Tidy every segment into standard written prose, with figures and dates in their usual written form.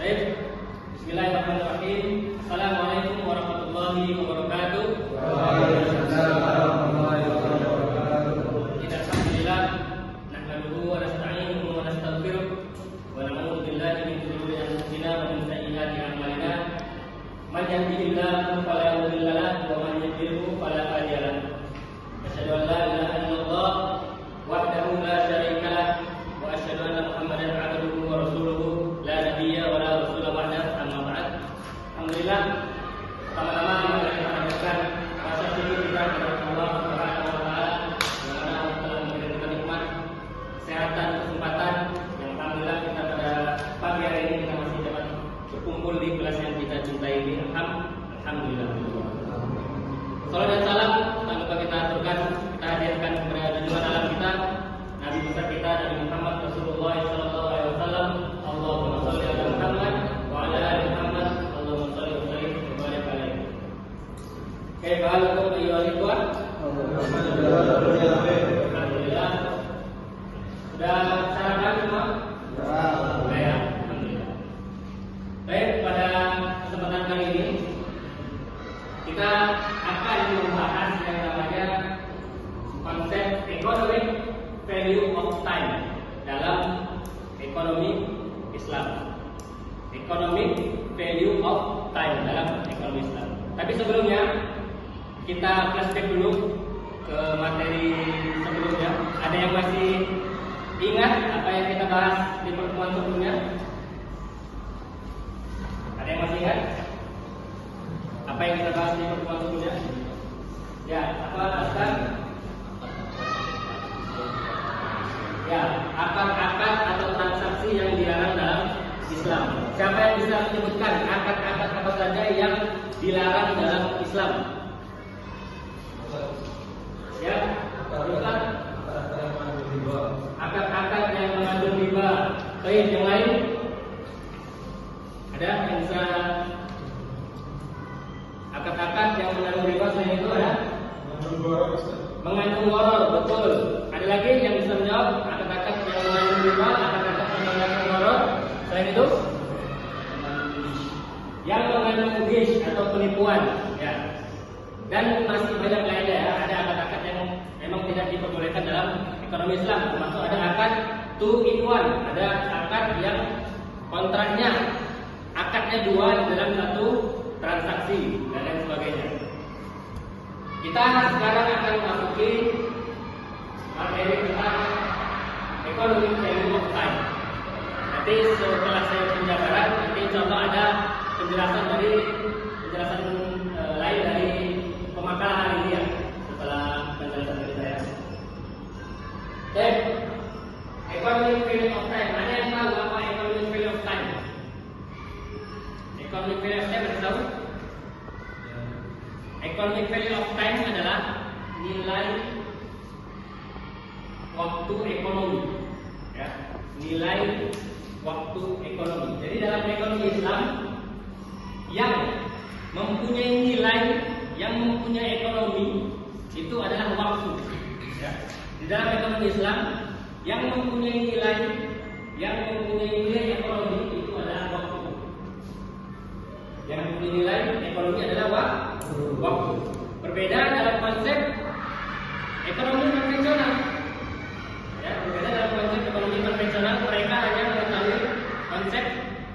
Baik, bismillahirrahmanirrahim. Assalamualaikum warahmatullahi wabarakatuh. Waalaikumsalam warahmatullahi wabarakatuh. Alhamdulillah, nahmaduhu wa nasta'inuhu wa nastaghfiruh wa na'udzu billahi min shururi anfusina wa min sayyiati a'malina. Man yahdihillahu fala mudilla lahu wa man yudlilhu fala hadiya lahu. Asyhadu an la ilaha illallah wahdahu la syarika lahu wa asyhadu anna Muhammadan 'abduhu wa rasuluhu la nabiyya wa la rasula ba'dahu. Amma ba'd. Alhamdulillah, pertama-tama kita panjatkan rasa syukur kita kepada Allah Subhanahu wa taala yang mana Allah telah memberikan kita nikmat kesehatan, kesempatan yang alhamdulillah kita pada pagi hari ini kita masih dapat berkumpul di kelas yang kita cintai ini. Alhamdulillah. Salam dan salam tak lupa kita aturkan, kita hadirkan kepada junjungan alam kita, Nabi besar kita, Nabi Muhammad Rasulullah sallallahu alaihi wasallam. Allahumma shalli ala Muhammad wa ala ali Muhammad. Allahumma shalli wa sallim wa barik alaihi. Kaifa halukum ayyuhal ikhwah? Alhamdulillah. Sudah sarapan semua? Ya. Alhamdulillah. Baik, pada kesempatan kali ini kita akan membahas yang namanya konsep economic value of time dalam ekonomi Islam. Economic value of time dalam ekonomi Islam. Tapi sebelumnya kita flashback dulu ke materi sebelumnya. Ada yang masih ingat apa yang kita bahas di pertemuan sebelumnya? Ada yang masih ingat? Apa yang kita bahas di pertemuan sebelumnya? Ya, apa Askan? Ya, akad-akad atau transaksi yang dilarang dalam Islam. Siapa yang bisa menyebutkan akad-akad apa saja yang dilarang dalam Islam? Ya, bukan? Akad-akad yang mengandung riba. Baik, yang lain? Ada yang bisa? Akad-akad yang mengandung riba selain itu ada? Mengandung gharar, betul. Ada lagi yang bisa menjawab akad-akad yang mengandung riba, akad-akad yang mengandung gharar selain itu? Yang mengandung gish atau penipuan, ya. Dan masih banyak lainnya ya. Ada akad-akad yang memang tidak diperbolehkan dalam ekonomi Islam. Termasuk ada akad 2 in 1, ada akad yang kontraknya akadnya 2 di dalam satu transaksi dan lain sebagainya. Kita sekarang akan memasuki materi tentang economic value of time. Nanti setelah saya penjabaran, nanti contoh ada penjelasan lain dari pemakaran hari ini ya. Setelah penjelasan dari saya. Oke, economic value of time. Ada yang tahu apa economic value of time? Economic value of time ada tahu? Economic value of time adalah nilai waktu ekonomi, ya. Nilai waktu ekonomi. Jadi dalam ekonomi Islam yang mempunyai nilai, yang mempunyai ekonomi itu adalah waktu, ya. Di dalam ekonomi Islam yang mempunyai nilai, ekonomi itu adalah waktu. Yang mempunyai nilai ekonomi adalah waktu. Berbeda dalam konsep ekonomi konvensional. Ya, berbeda dalam konsep ekonomi konvensional, mereka hanya mengetahui konsep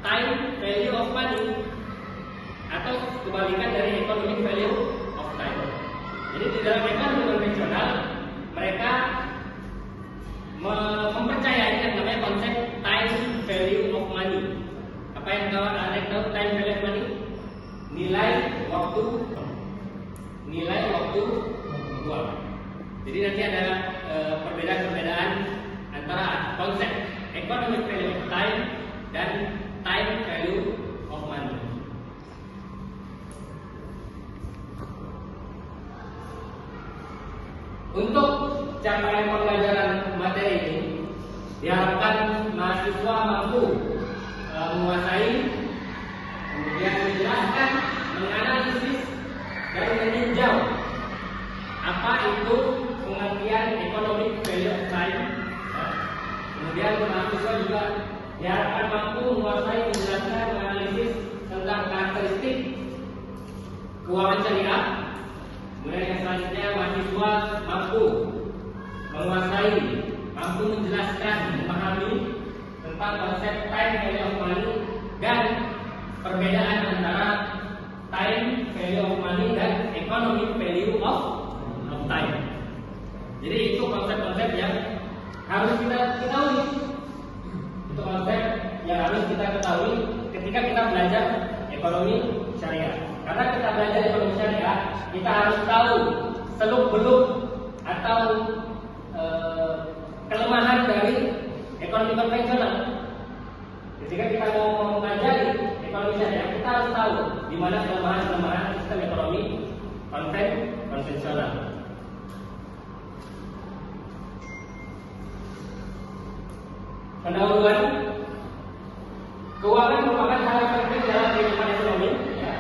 time value of money atau kebalikan dari economic value of time. Jadi di dalam ekonomi konvensional mereka mempercayai yang namanya konsep time value of money. Apa yang tahu time value of money? Nilai waktu uang. Jadi nanti ada perbedaan antara konsep economic value of time dan time value of money. Untuk capaian pembelajaran materi ini diharapkan mahasiswa mampu menguasai, kemudian menjelaskan, menganalisis dan meninjau apa itu pengertian economic value of time. Kemudian mahasiswa juga diharapkan mampu menguasai, menjelaskan, menganalisis tentang karakteristik keuangan syariah. Kemudian yang selanjutnya mahasiswa mampu menguasai, mampu menjelaskan, memahami tentang konsep time value of money dan perbedaan antara time value of money dan economic value of time. Jadi itu konsep-konsep yang harus kita ketahui. Itu konsep yang harus kita ketahui ketika kita belajar ekonomi syariah. Karena kita belajar ekonomi syariah, kita harus tahu seluk-beluk atau kelemahan dari ekonomi konvensional. Ketika kita mau mempelajari ekonomi syariah, kita harus tahu di mana kelemahan-kelemahan sistem ekonomi konvensional. Pendahuluan, keuangan merupakan hal yang penting dalam kehidupan ekonomi. Ya.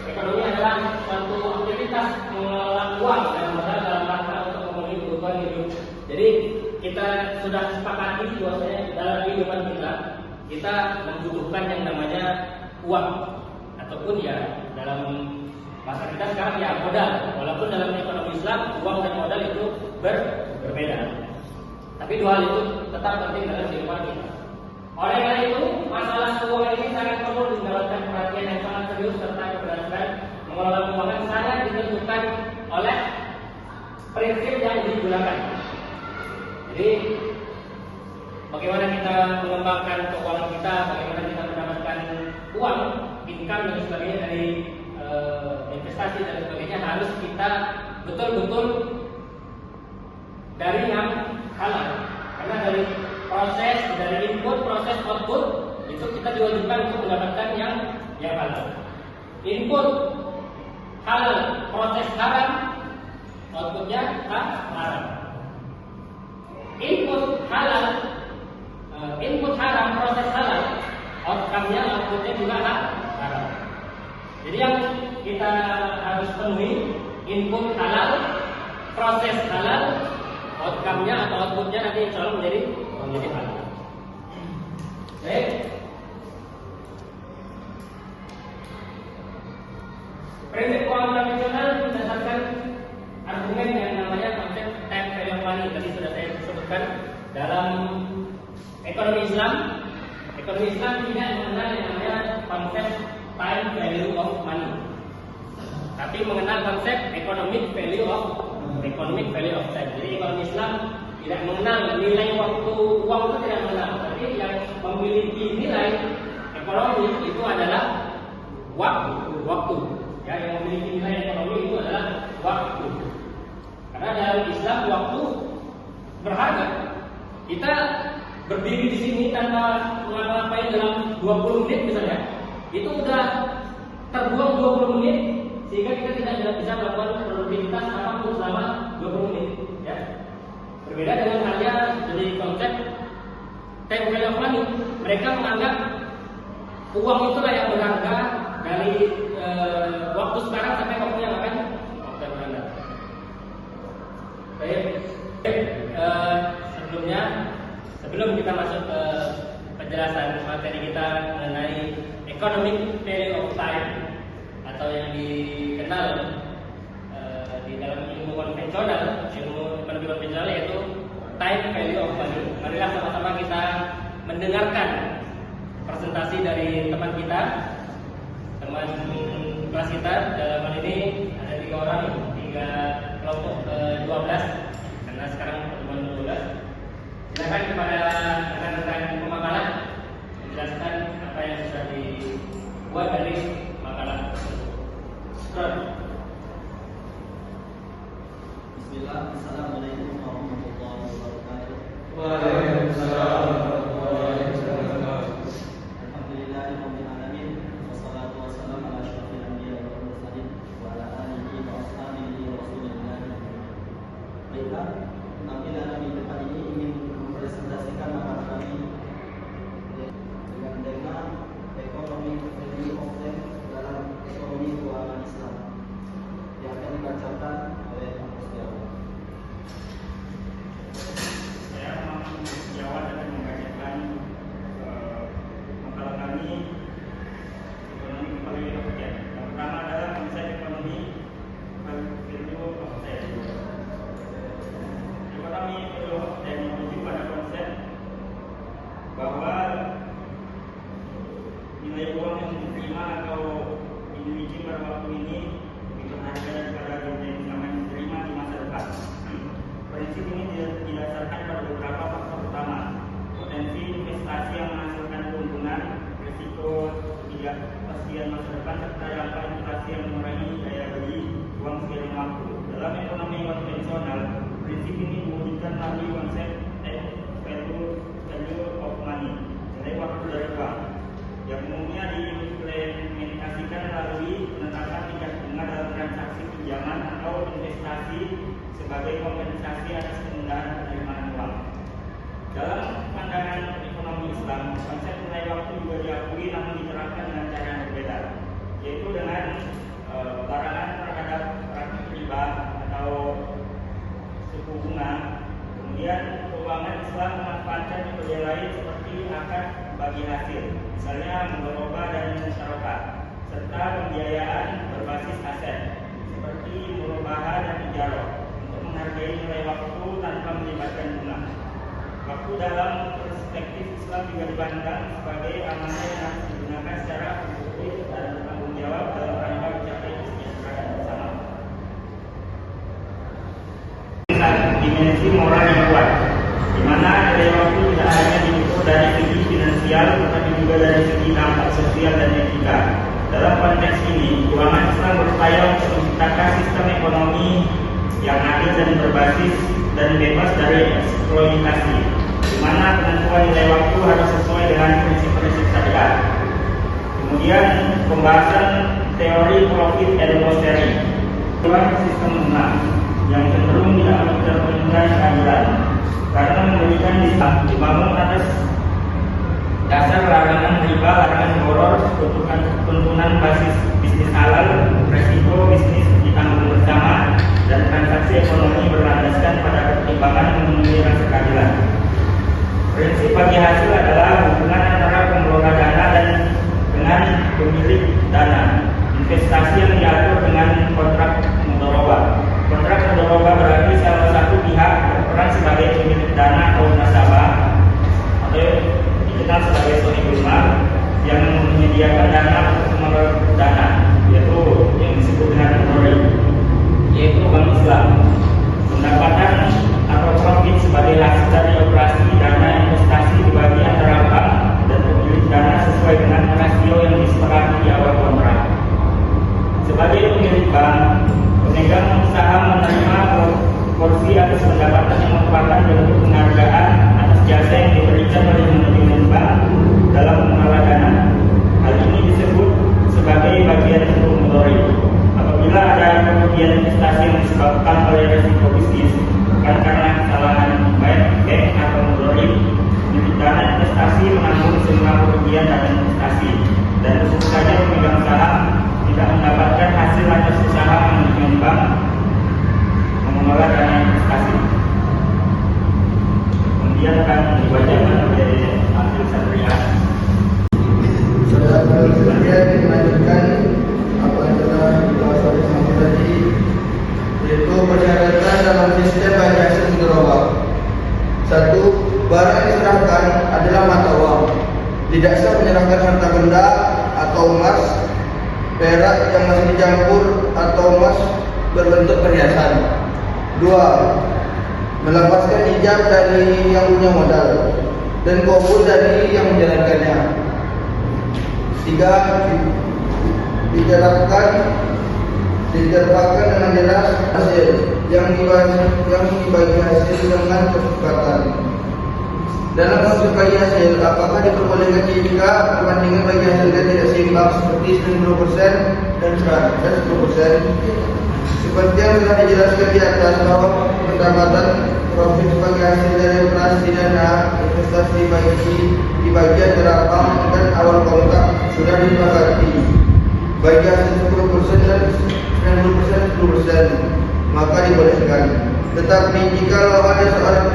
Ekonomi adalah suatu aktivitas mengelola uang dan modal dalam rangka untuk memenuhi kebutuhan hidup. Jadi kita sudah sepakati bahwasanya dalam kehidupan kita membutuhkan yang namanya uang, ataupun ya dalam masa kita sekarang ya modal. Walaupun dalam ekonomi Islam uang dan modal itu berbeda. Tapi dua hal itu tetap penting dalam kehidupan kita. Oleh karena itu, masalah keuangan ini sangat perlu mendapatkan perhatian yang sangat serius serta keberhasilan mengelola keuangan sangat ditentukan oleh prinsip yang digunakan. Jadi, bagaimana kita mengembangkan keuangan kita, bagaimana kita mendapatkan uang, income dan sebagainya dari investasi dan sebagainya harus kita betul-betul dari yang halal. Karena dari proses, dari input, proses, output itu kita diwajibkan untuk mendapatkan yang halal. Input halal, proses haram, outputnya haram. Input halal, input haram, proses halal, outcome-nya, outputnya juga haram. Jadi yang kita harus penuhi input halal, proses halal, outcome-nya atau output-nya nanti insya Allah menjadi halal. Baik. Prinsip keuangan konvensional berdasarkan argumen yang namanya konsep time value of money. Tadi sudah saya sebutkan dalam ekonomi Islam. Ekonomi Islam tidak mengenal yang namanya konsep time value of money, tapi mengenal konsep economic value of time. Jadi ekonomi Islam tidak mengenal nilai waktu, uang itu tidak mengenal. Tapi yang memiliki nilai ekonomi itu adalah waktu. Ya, yang memiliki nilai ekonomi itu adalah waktu. Karena dalam Islam waktu berharga. Kita berdiri di sini tanpa ngapa-ngapain dalam 20 menit misalnya, itu udah terbuang 20 menit sehingga kita tidak bisa melakukan produktivitas apapun selama 20 menit. Ya. Berbeda dengan halnya dari konsep time value of money. Mereka menganggap uang itulah yang berharga dari waktu sekarang sampai waktu yang akan datang. Baik. Sebelum kita masuk ke penjelasan materi kita mengenai economic value of time atau yang dikenal di dalam ilmu konvensional, ilmu ekonomi konvensional yaitu time value of money. Marilah sama-sama kita mendengarkan presentasi dari teman kita, teman kelas kita. Dalam hal ini ada 3 orang, 3 kelompok ke-12 karena sekarang pertemuan 12. Silakan kepada rekan-rekan pemakaran menjelaskan apa yang sudah dibuat dari makalah tersebut. Bismillah, Assalamualaikum warahmatullahi wabarakatuh. Waalaikumsalam warahmatullahi wabarakatuh. Alhamdulillahirabbil alamin, wassalatu wassalamu ala asyrofil anbiya'i wal mursalin wa ala alihi wa ashabihi wa rasulillah. Baiklah, tampilan kami depan ini ingin mempresentasikan makalah kami dengan tema ekonomi value of time dalam ekonomi keuangan Islam yang akan dibacakan oleh Pak Setiawan. Saya Kemudian keuangan Islam memanfaatkan metode lain seperti akad bagi hasil, misalnya mudharabah dan musyarakah, serta pembiayaan berbasis aset seperti murabahah dan ijarah untuk menghargai nilai waktu tanpa melibatkan bunga. Waktu dalam perspektif Islam juga dipandang sebagai amanah yang harus digunakan secara produktif dan bertanggung jawab dalam rangka mencapai kesejahteraan bersama. Dimensi moral yang kuat, di mana nilai waktu tidak hanya diukur dari segi finansial, tetapi juga dari segi dampak sosial dan etika. Dalam konteks ini, keuangan Islam berupaya untuk menciptakan sistem ekonomi yang adil dan berbasis dan bebas dari eksploitasi, di mana penentuan nilai waktu harus sesuai dengan prinsip-prinsip syariat. Kemudian pembahasan teori profit and loss sharing, sistem menang yang cenderung tidak mencerminkan keadilan karena memberikan dibangun atas dasar larangan riba, larangan boror, tuntunan basis bisnis halal, resiko bisnis ditanggung bersama, dan transaksi ekonomi berlandaskan pada pertimbangan memenuhi rasa keadilan. Prinsip bagi hasil adalah hubungan antara pengelola dana dan dengan pemilik dana. Investasi yang diatur dengan kontrak mudharabah. Kontrak mudharabah berarti salah satu pihak berperan sebagai pemilik dana atau nasabah atau dikenal sebagai sahibul mal yang menyediakan dana untuk pengelola dana, yaitu yang disebut dengan mudharib, yaitu bank Islam. Pendapatan atau profit sebagai hasil dari operasi dana investasi dibagi antara bank dan pemilik dana sesuai dengan rasio yang disepakati di awal kontrak. Sebagai pemilik bank, pemegang saham menerima porsi atas pendapatan yang merupakan bentuk penghargaan atas jasa yang diberikan oleh manajemen bank dalam mengelola dana. Hal ini disebut sebagai bagian untuk mudharib. Apabila ada kerugian investasi yang disebabkan oleh risiko bisnis, bukan karena kesalahan bank atau mudharib, pemilik dana investasi menanggung semua kerugian dana investasi, dan tentu saja pemegang saham tidak mendapatkan hasil atas usaha manajemen bank mengelola dana investasi. Kemudian akan dibacakan oleh Abdul Satria. Kemudian dilanjutkan apa yang telah dibahas oleh Samsul tadi, yaitu persyaratan dalam sistem bagi hasil mudharabah. 1. Barang yang diserahkan adalah mata uang. Tidak sah menyerahkan harta benda atau emas, perak yang masih dicampur atau emas berbentuk perhiasan. 2. Melepaskan ijab dari yang punya modal dan kabul dari yang menjalankannya. 3. Diterapkan dengan jelas hasil yang dibagi hasil dengan kesepakatan. Dalam kasus bagi hasil, apakah diperbolehkan jika perbandingan bagi hasilnya tidak seimbang seperti 90% dan 10%? Seperti yang telah dijelaskan di atas bahwa pendapatan profit sebagai hasil dari operasi dana investasi dibagi antara bank dan awal kontrak sudah disepakati. Bagi hasil 10% dan 90% 10%, maka dibolehkan. Tetapi jika ada seorang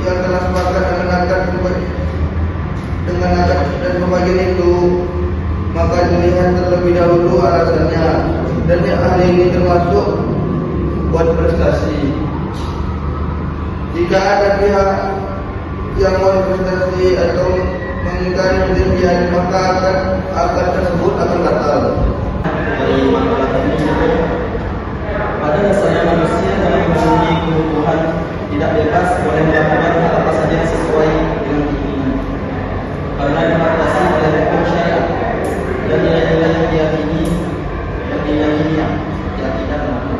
yang telah sepakat dengan akad dan pembagian itu, maka dilihat terlebih dahulu alasannya, dan yang ahli ini termasuk buat prestasi. Jika ada pihak yang mau prestasi atau mengingkari perjanjian, maka akad tersebut akan batal. Dari makalah ini, pada dasarnya manusia dalam memenuhi kebutuhan tidak bebas boleh melakukan apa saja sesuai dengan keinginan, karena dibatasi oleh hukum syariat dan nilai-nilai yang diyakini yang tidak bermakna.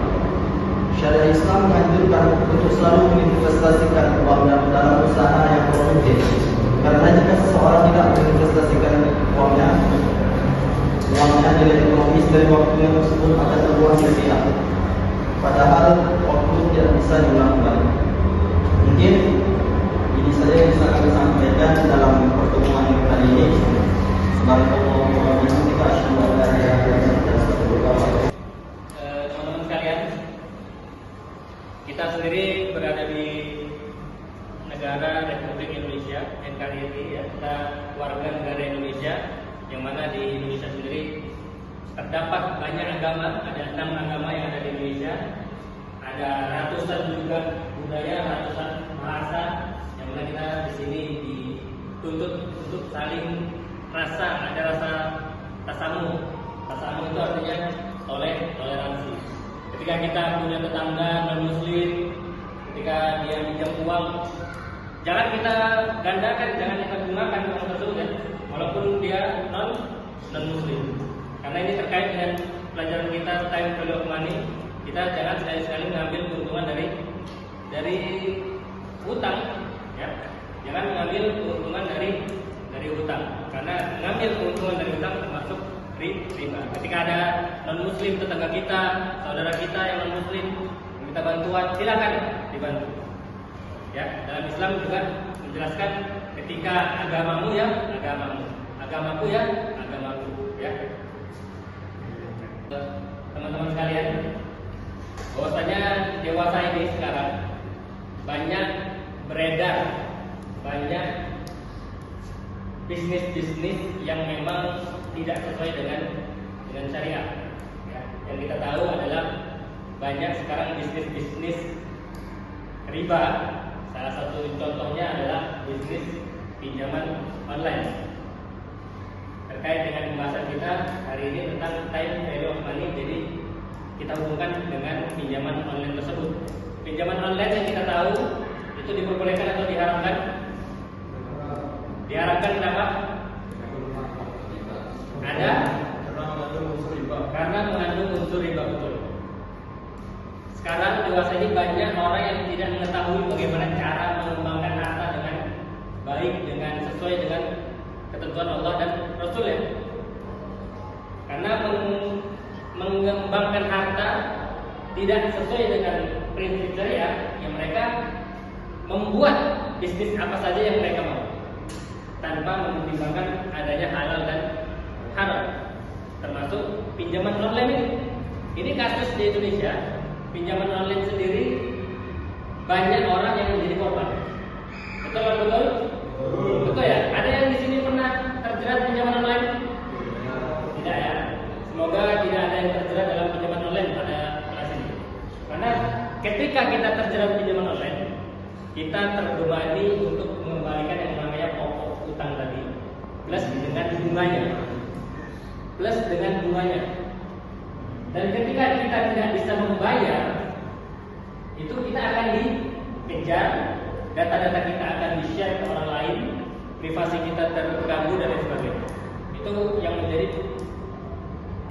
Syariat Islam menganjurkan untuk selalu menginvestasikan uangnya dalam usaha yang produktif, karena jika seseorang tidak menginvestasikan uangnya nilai ekonomis dari waktunya tersebut akan terbuang sia-sia, padahal waktu tidak bisa diulang kembali. Mungkin ini saja yang bisa kami sampaikan dalam pertemuan kali ini. Teman-teman sekalian, kita sendiri berada di negara Republik Indonesia, NKRI ya, kita warga negara Indonesia, yang mana di Indonesia sendiri terdapat banyak agama, ada 6 agama yang ada di Indonesia, ada ratusan juga budaya, ratusan bahasa, yang mana kita di sini dituntut untuk saling ada rasa tasamu. Tasamu itu artinya toleransi. Ketika kita punya tetangga non-muslim, ketika dia pinjam uang, jangan kita gandakan, jangan kita gunakan uang tersebut ya, walaupun dia non-muslim. Karena ini terkait dengan pelajaran kita time value of money. Kita jangan sekali-sekali mengambil keuntungan dari hutang, ya. Jangan mengambil keuntungan dari hutang, karena mengambil keuntungan dari hutang termasuk riba. Ketika ada non-muslim tetangga kita, saudara kita yang non-muslim minta bantuan, silakan dibantu. Ya, dalam Islam juga menjelaskan ketika agamamu ya agamamu, agamaku ya agamaku, ya. Teman-teman sekalian, bahwasanya dewasa ini sekarang banyak beredar banyak bisnis-bisnis yang memang tidak sesuai dengan syariat. Ya, yang kita tahu adalah banyak sekarang bisnis-bisnis riba. Salah satu contohnya adalah bisnis pinjaman online. Terkait dengan pembahasan kita hari ini tentang time value of money, jadi kita hubungkan dengan pinjaman online tersebut. Pinjaman online yang kita tahu itu diperbolehkan atau diharamkan? Diharapkan kenapa? Ada? Karena mengandung unsur riba, betul. Sekarang dewasa ini banyak orang yang tidak mengetahui bagaimana cara mengembangkan harta dengan baik, dengan sesuai dengan ketentuan Allah dan Rasul ya. Karena mengembangkan harta tidak sesuai dengan prinsip syariat, yang mereka membuat bisnis apa saja yang mereka mau, tanpa mempertimbangkan adanya halal dan haram, termasuk pinjaman online ini. Ini kasus di Indonesia, pinjaman online sendiri banyak orang yang menjadi korban. Betul? Betul ya? Ada yang di sini pernah terjerat pinjaman online? Tidak ya? Semoga tidak ada yang terjerat dalam pinjaman online pada kelas ini. Karena ketika kita terjerat pinjaman online, kita terbebani untuk mengembalikan yang namanya pokok utang tadi, plus dengan bunganya. Dan ketika kita tidak bisa membayar, itu kita akan dikejar, data-data kita akan di-share ke orang lain, privasi kita terganggu dan lain sebagainya. Itu yang menjadi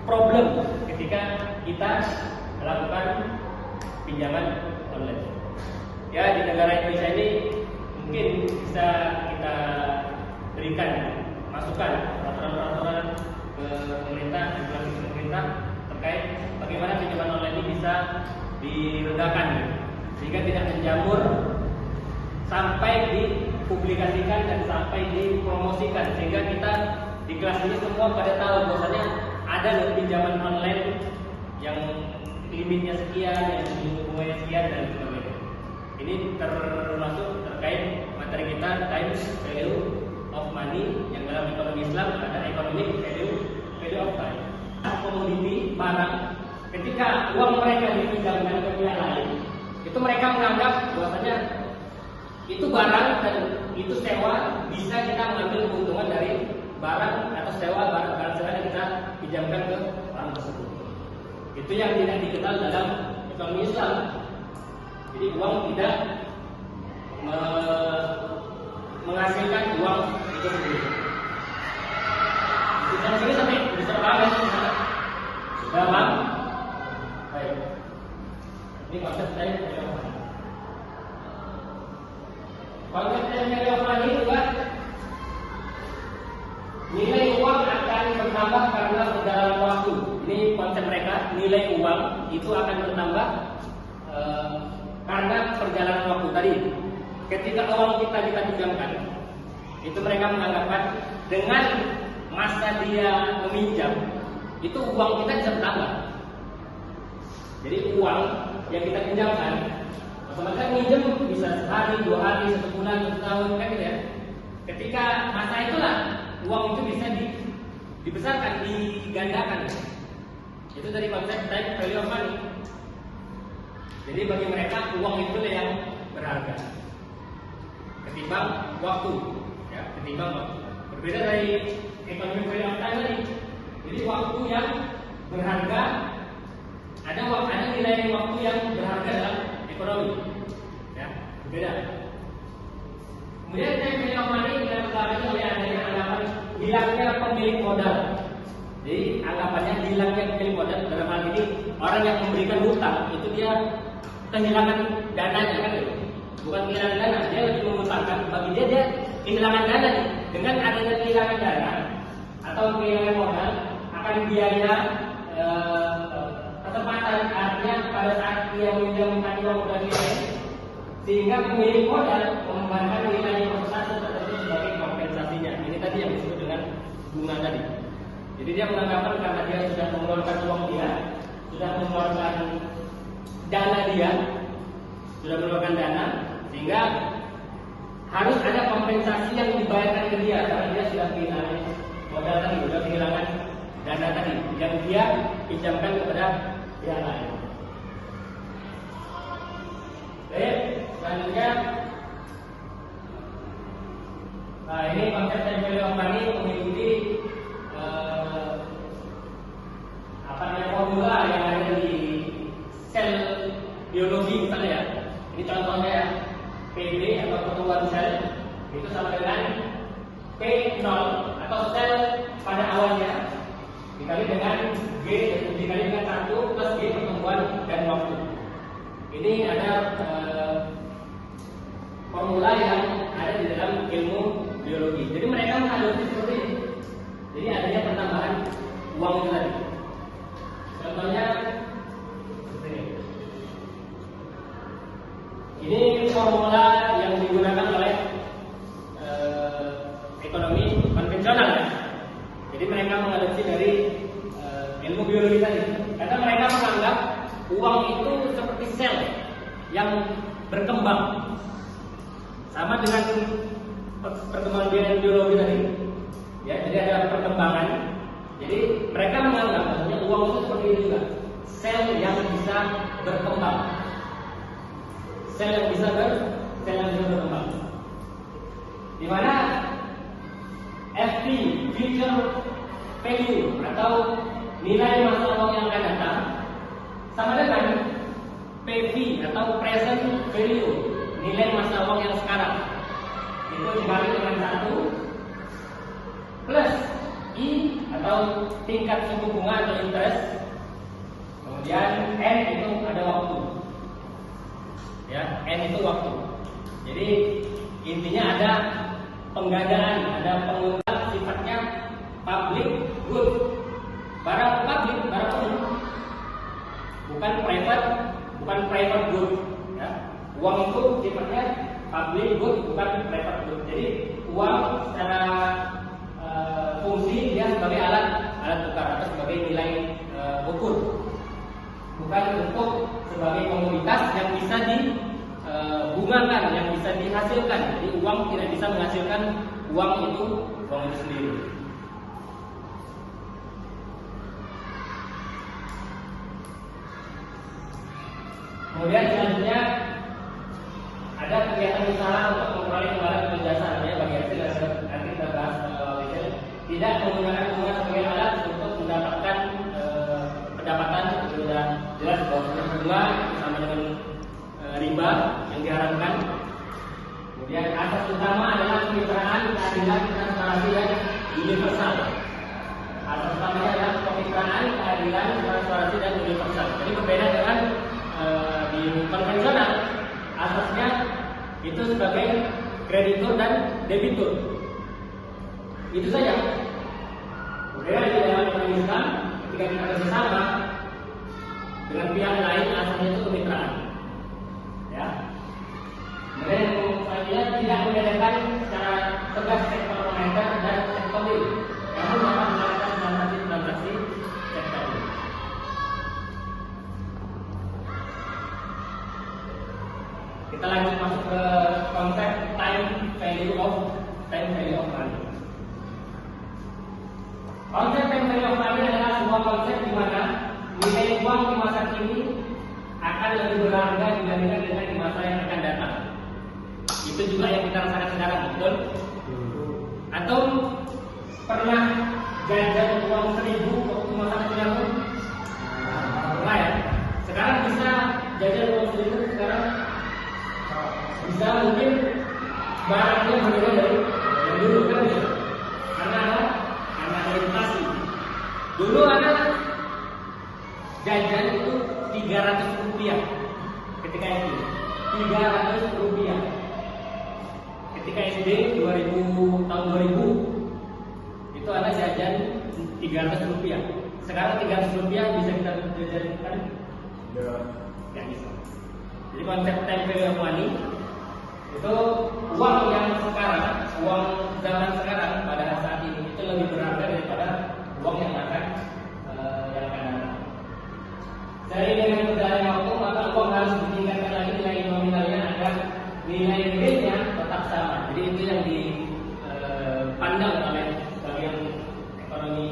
problem ketika kita melakukan pinjaman online. Ya, di negara Indonesia ini mungkin bisa kita berikan masukan peraturan-peraturan ke pemerintah, regulasi pemerintah terkait bagaimana pinjaman online ini bisa diredakan sehingga tidak menjamur sampai dipublikasikan dan sampai dipromosikan, sehingga kita di kelas ini semua pada tahu bahwasanya ada loh pinjaman online yang limitnya sekian, yang bunganya sekian dan sebagainya. Ini termasuk terkait materi kita time value of money, yang dalam ekonomi Islam ada economic value of time. Komoditi barang, ketika uang mereka dipinjamkan ke pihak lain, itu mereka menganggap bahwasanya itu barang dan itu sewa, bisa kita mengambil keuntungan dari barang atau sewa barang sewa yang kita pinjamkan ke orang tersebut. Itu yang tidak dikenal dalam ekonomi Islam. Jadi uang tidak menghasilkan uang itu sendiri. Kita sini sampai bisa paham ya? Sudah paham? Baik. Ini konsep saya. Konsep saya juga nilai uang akan bertambah karena berjalan waktu. Ini konsep mereka, nilai uang itu akan bertambah karena perjalanan waktu tadi. Ketika uang kita pinjamkan, itu mereka menganggapkan dengan masa dia meminjam, itu uang kita bisa bertambah. Jadi uang yang kita pinjamkan Otomatis minjem bisa sehari, 2 hari, 1 bulan, 1 tahun kan gitu ya. Ketika masa itulah uang itu bisa dibesarkan, digandakan. Itu dari konsep time value of money. Jadi bagi mereka uang itu yang berharga ketimbang waktu, ya, ketimbang waktu. Berbeda dari ekonomi value of time tadi. Jadi waktu yang berharga, ada nilai waktu yang berharga dalam ekonomi, ya, berbeda. Kemudian time value of money dilakukan oleh adanya anggapan hilangnya pemilik modal. Jadi anggapannya hilangnya pemilik modal dalam hal ini orang yang memberikan hutang itu dia kehilangan dananya kan, bukan kehilangan dana, dia lebih mengutangkan. Bagi dia kehilangan dana nih. Dengan adanya kehilangan dana atau kehilangan modal akan biaya kesempatan, artinya pada saat dia meminjamkan uang modal dia, sehingga pemilik modal mengembalikan nilai investasi tersebut sebagai kompensasinya. Ini tadi yang disebut dengan bunga tadi. Jadi dia menganggapkan karena dia sudah mengeluarkan uang dia, sudah mengeluarkan dana dia, sudah mengeluarkan dana, sehingga harus ada kompensasi yang dibayarkan ke dia karena dia sudah kehilangan modal tadi, sudah kehilangan dana tadi yang dia pinjamkan kepada pihak lain. Oke, selanjutnya, nah ini konsep time value of money mengikuti formula yang ada di sel biologi misalnya ya. Ini contohnya PB atau pertumbuhan sel itu sama dengan P0 atau sel pada awalnya dikali dengan G dikali dengan 1 plus G pertumbuhan dan waktu. Ini ada formula yang ada di dalam ilmu biologi. Jadi mereka mengadopsi seperti ini. Jadi adanya pertambahan uang itu tadi. Contohnya seperti ini. Ini formula yang digunakan oleh ekonomi konvensional. Jadi mereka mengadopsi dari ilmu biologi tadi. Karena mereka menganggap uang itu seperti sel yang berkembang, sama dengan perkembangan biologi tadi. Ya, jadi ada perkembangan. Jadi mereka menganggap maksudnya uang itu seperti itu juga, sel yang bisa berkembang, sel yang bisa berkembang. Di mana FP future value atau nilai masa uang yang akan datang sama dengan PV atau present value, nilai masa uang yang sekarang. Itu dibagi dengan 1 plus I atau tingkat suku bunga atau interest. Kemudian N itu ada waktu. Ya, N itu waktu. Jadi intinya ada penggandaan, ada penggunaan sifatnya public good. Barang public, barang umum. Bukan private good. Ya. Uang itu sifatnya public good, bukan private good. Jadi uang secara fungsi dia sebagai alat tukar atau sebagai nilai ukur, bukan untuk sebagai komoditas yang bisa dibungakan, yang bisa dihasilkan. Jadi uang tidak bisa menghasilkan uang itu sendiri. Kemudian selanjutnya ada kegiatan usaha untuk memperoleh imbalan atau jasa, artinya bagi hasil nanti kita bahas tidak menggunakan bunga sebagai alat untuk mendapatkan pendapatan. Sudah jelas bahwa bunga sama dengan riba yang diharapkan. Kemudian asas utama adalah kemitraan, keadilan, transparansi dan universal. Asas utamanya adalah kemitraan, keadilan, transparansi dan universal. Jadi berbeda dengan di konvensional, asasnya itu sebagai kreditur dan debitur. Itu saja. Kemudian di dalam ekonomi Islam, ketika kita bersama dengan pihak lain, asasnya itu kemitraan. Ya. Kemudian selanjutnya tidak membedakan secara tegas sektor moneter dan sektor real. Namun dapat melakukan transaksi sektor real. Kita lanjut masuk ke konsep time value of money. Konsep time value of money adalah sebuah konsep di mana nilai uang di masa kini akan lebih berharga dibandingkan dengan di masa yang akan datang. Itu juga yang kita rasakan sekarang, betul? Atau pernah jajan uang 1.000 waktu masa kecil aku? Pernah ya? Sekarang bisa jajan uang 1.000 sekarang bisa mungkin barangnya berbeda dari yang dulu kan ya? Karena ada inflasi. Dulu ada jajan itu 300 rupiah ketika SD. 300 rupiah. Ketika SD tahun 2000 itu ada jajan 300 rupiah. Sekarang 300 rupiah bisa kita jajankan? Ya bisa. Jadi konsep time value of money itu uang yang sekarang, uang zaman sekarang pada saat ini itu lebih berharga daripada uang yang akan datang. Dari dengan berjalannya waktu maka uang harus ditingkatkan lagi nilai nominalnya agar nilai realnya tetap sama. Jadi itu yang dipandang oleh bagian ekonomi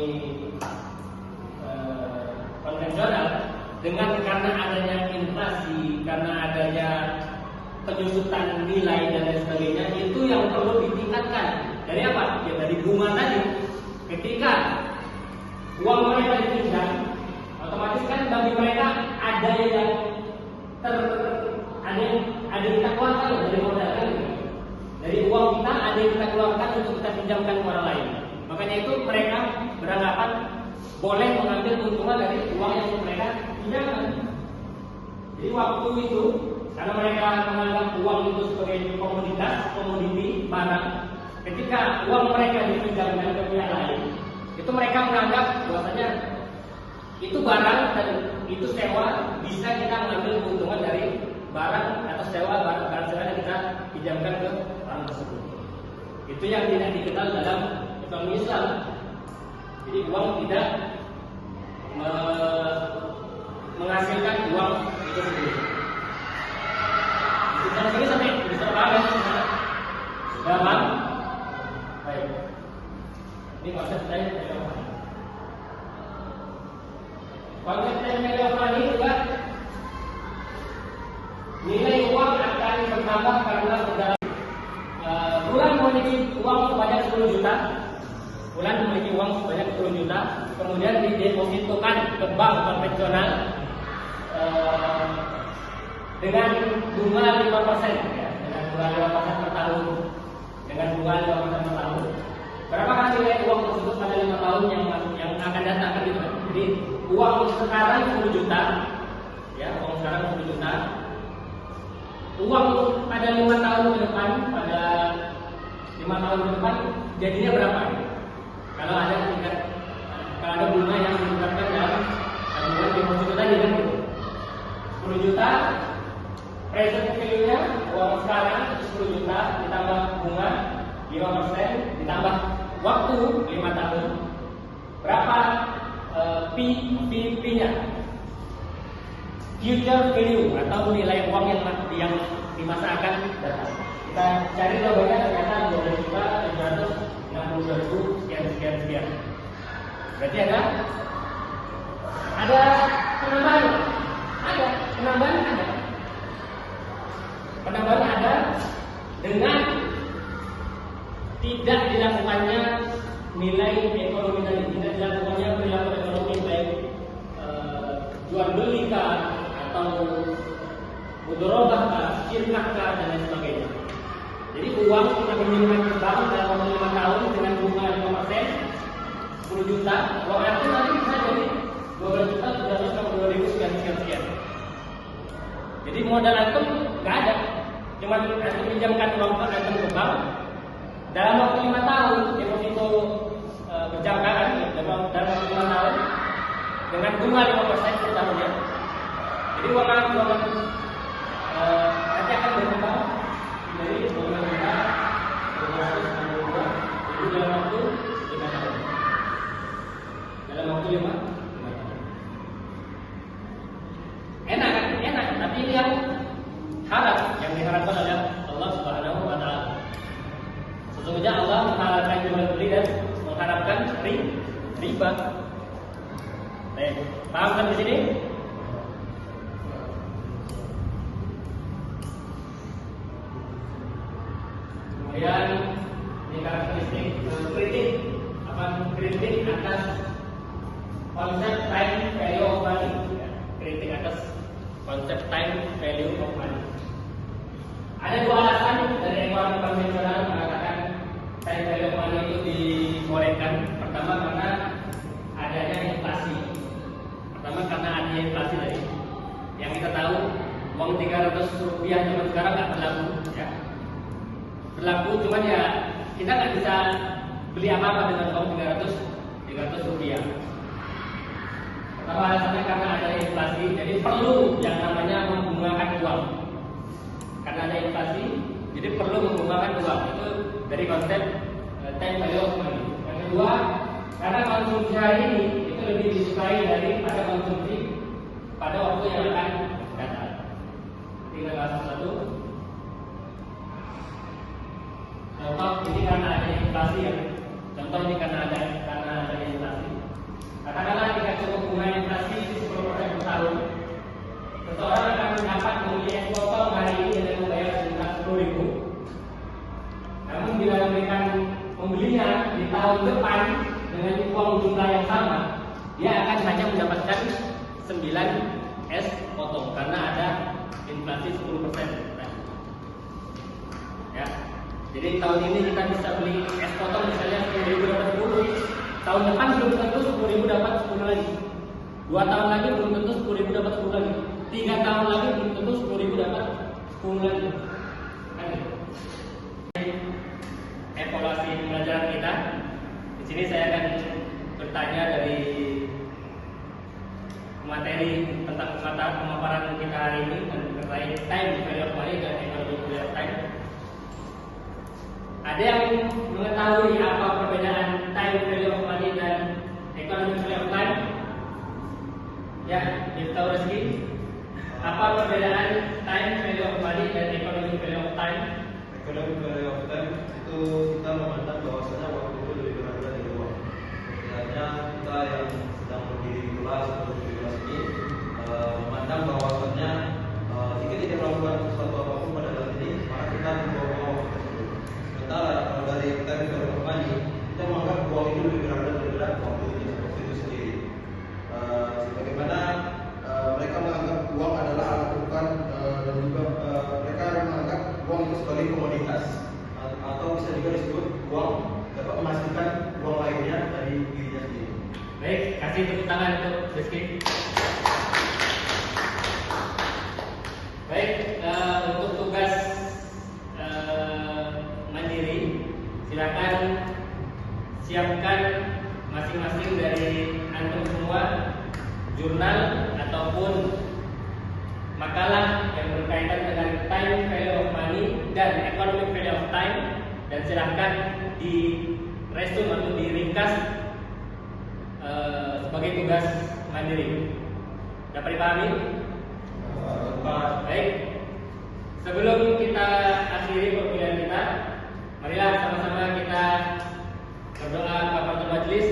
konvensional dengan karena adanya inflasi, karena adanya penyusutan nilai dan lain sebagainya, itu yang perlu ditingkatkan. Dari apa? Ya dari bunga tadi. Ketika uang mereka dipinjam, otomatis kan bagi mereka ada yang ada yang kita keluarkan dari modal kan. Dari uang kita ada yang kita keluarkan untuk kita pinjamkan ke orang lain. Makanya itu mereka beranggapan boleh mengambil keuntungan dari uang yang mereka pinjamkan. Jadi waktu itu karena mereka menganggap uang itu sebagai komoditi, barang. Ketika uang mereka dipinjamkan ke pihak lain, itu mereka menganggap bahwasanya itu barang dan itu sewa, bisa kita mengambil keuntungan dari barang atau sewa barang sewa yang kita pinjamkan ke orang tersebut. Itu yang tidak dikenal dalam ekonomi Islam. Jadi uang tidak menghasilkan uang itu sendiri. Dari sini sampai bisa paham ya? Sudah paham? Baik. Ini konsep time value of money. Konsep time value of money juga nilai uang akan bertambah karena berjalan. Bulan memiliki uang sebanyak 10 juta. Bulan memiliki uang sebanyak 10 juta. Kemudian didepositokan ke bank konvensional dengan bunga 5%, ya, dengan bunga 5% per tahun, dengan bunga 5% per tahun. Berapa kan nilai uang tersebut pada 5 tahun yang akan datang kan gitu? Jadi uang sekarang 10 juta, ya uang sekarang 10 juta. Uang pada 5 tahun ke depan, jadinya berapa? Kalau ada tingkat, kalau ada bunga yang ditetapkan dalam tabungan deposito tadi kan gitu. 10 juta. Present value-nya uang sekarang 10 juta ditambah bunga 5% ditambah waktu 5 tahun. Berapa P-nya? Future value atau nilai uang yang di masa akan datang. Kita cari jawabannya ternyata 12.762.000 sekian. Berarti ada penambahan? Ada penambahan ada. Penambahan ada dengan tidak dilakukannya nilai ekonomi tadi, tidak dilakukannya perilaku ekonomi baik jual beli atau mudharabah syirkah dan lain sebagainya. Jadi uang kita pinjamkan ke bank dalam waktu 5 tahun dengan bunga 5%, 10 juta, uang itu nanti bisa jadi 12.762.000 sekian. Jadi modal antum nggak ada, cuma antum pinjamkan uang antum ke bank dalam waktu 5 tahun deposito berjangkaan dalam waktu 5 tahun dengan bunga 5% per tahunnya. Jadi uang nanti akan berkembang dari 2 juta 262 jadi dalam waktu 5 tahun. Dalam waktu 5 tahun. Enak kan? Enak, tapi ini yang harap, yang diharapkan musibah. Baik, paham kan di sini? Kemudian ini karakteristik kritik atas konsep time value of money. Kritik atas konsep time value of money. Ada dua alasan dari ekonomi konvensional mengatakan time value of money itu dibolehkan. Pertama karena adanya inflasi. Tadi. Yang kita tahu uang 300 rupiah zaman sekarang nggak berlaku, ya. Berlaku, cuman ya kita nggak bisa beli apa-apa dengan uang 300 rupiah. Pertama alasannya karena ada inflasi, jadi perlu yang namanya membungakan uang. Karena ada inflasi, jadi perlu membungakan uang. Itu dari konsep time value of money. Yang kedua, karena konsumsi hari ini itu lebih disukai daripada konsumsi pada waktu yang akan datang. Tinggal satu. Contoh ini karena ada inflasi ya. Contoh ini karena ada inflasi. Katakanlah jika suku bunga inflasi 10% per tahun, seseorang akan dapat membeli es potong hari ini dengan membayar sebesar 10.000. Namun bila membelinya di tahun depan dengan uang jumlah yang sama, dia akan hanya mendapatkan 9 es potong karena ada inflasi 10%. Ya. Jadi tahun ini kita bisa beli es potong misalnya 10.000 dapat 10. Tahun depan belum tentu 10.000 dapat 10 lagi. 2 tahun lagi belum tentu 10.000 dapat 10 lagi. 3 tahun lagi belum tentu 10.000 dapat 10 lagi. Evaluasi pembelajaran kita. Di sini saya akan bertanya dari materi tentang pemaparan kita hari ini terkait time value of money dan economic value of time. Ada yang mengetahui apa perbedaan time value of money dan economic value of time? Ya, tahu Rizky? Apa perbedaan time value of money dan economic value of time? Economic value of time itu kita memandang bahwasanya waktu itu lebih berharga dari uang. Sebenarnya kita yang sedang berdiri di kelas atau di kelas ini memandang bahwasanya jika tidak melakukan sesuatu apapun pada saat ini, maka kita membawa waktu tersebut. Sementara kalau dari time value of money, kita menganggap uang itu lebih berharga daripada waktu itu sendiri. Sebagaimana mereka menganggap uang adalah alat tukar dan juga mereka menganggap uang itu sebagai komoditas atau bisa juga disebut uang dapat menghasilkan uang lainnya dari dirinya sendiri. Baik, kasih tepuk tangan untuk Rizky. Baik, untuk tugas mandiri, silakan siapkan masing-masing dari antum semua jurnal ataupun makalah yang berkaitan dengan time value of money dan economic value of time, dan silahkan di resume atau diringkas sebagai tugas mandiri. Dapat dipahami? Baik. Sebelum kita akhiri perkuliahan kita, marilah sama-sama kita berdoa kafaratul majelis.